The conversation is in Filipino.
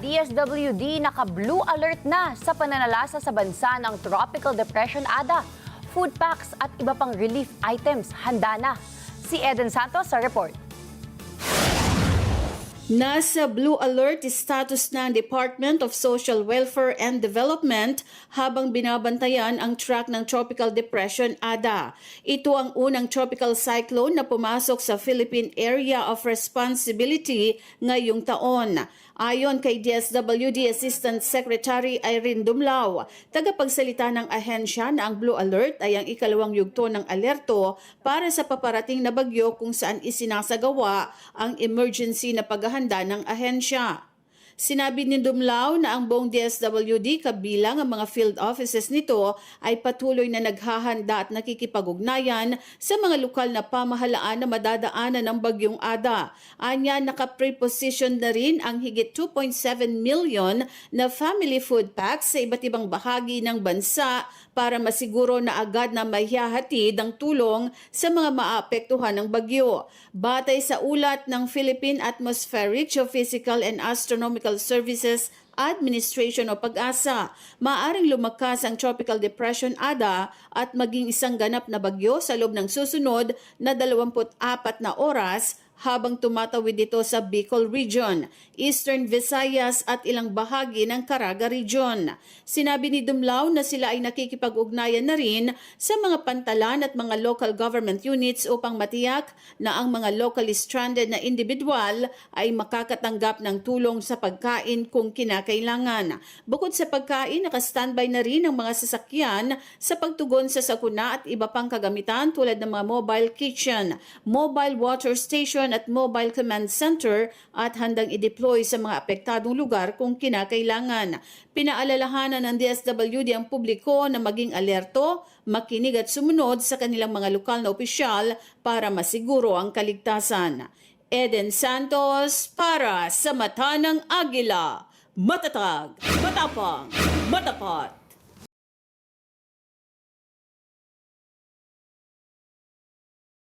DSWD naka-blue alert na sa pananalasa sa bansa ng Tropical Depression Ada. Food packs at iba pang relief items handa na. Si Eden Santos sa report. Nasa blue alert status na ang Department of Social Welfare and Development habang binabantayan ang track ng Tropical Depression Ada. Ito ang unang tropical cyclone na pumasok sa Philippine Area of Responsibility ngayong taon. Ayon kay DSWD Assistant Secretary Irene Dumlao, tagapagsalita ng ahensya na ang blue alert ay ang ikalawang yugto ng alerto para sa paparating na bagyo kung saan isinasagawa ang emergency na paghahanda ng ahensya. Sinabi ni Dumlao na ang buong DSWD kabilang ang mga field offices nito ay patuloy na naghahanda at nakikipag-ugnayan sa mga lokal na pamahalaan na madadaanan ng bagyong Ada. Anya, naka-preposition na rin ang higit 2.7 million na family food packs sa iba't ibang bahagi ng bansa para masiguro na agad na maihahatid ang tulong sa mga maapektuhan ng bagyo. Batay sa ulat ng Philippine Atmospheric, Geophysical and Astronomical Services Administration o PAGASA, maaaring lumakas ang Tropical Depression Ada at maging isang ganap na bagyo sa loob ng susunod na 24 na oras habang tumatawid dito sa Bicol Region, Eastern Visayas at ilang bahagi ng Caraga Region. Sinabi ni Dumlao na sila ay nakikipag-ugnayan na rin sa mga pantalan at mga local government units upang matiyak na ang mga locally stranded na individual ay makakatanggap ng tulong sa pagkain kung kinakailangan. Bukod sa pagkain, nakastandby na rin ang mga sasakyan sa pagtugon sa sakuna at iba pang kagamitan tulad ng mga mobile kitchen, mobile water station at mobile command center at handang i-deploy sa mga apektadong lugar kung kinakailangan. Pinaalalahanan ng DSWD ang publiko na maging alerto, makinig at sumunod sa kanilang mga lokal na opisyal para masiguro ang kaligtasan. Eden Santos para sa Mata ng Agila. Matatag, matapang, matapat.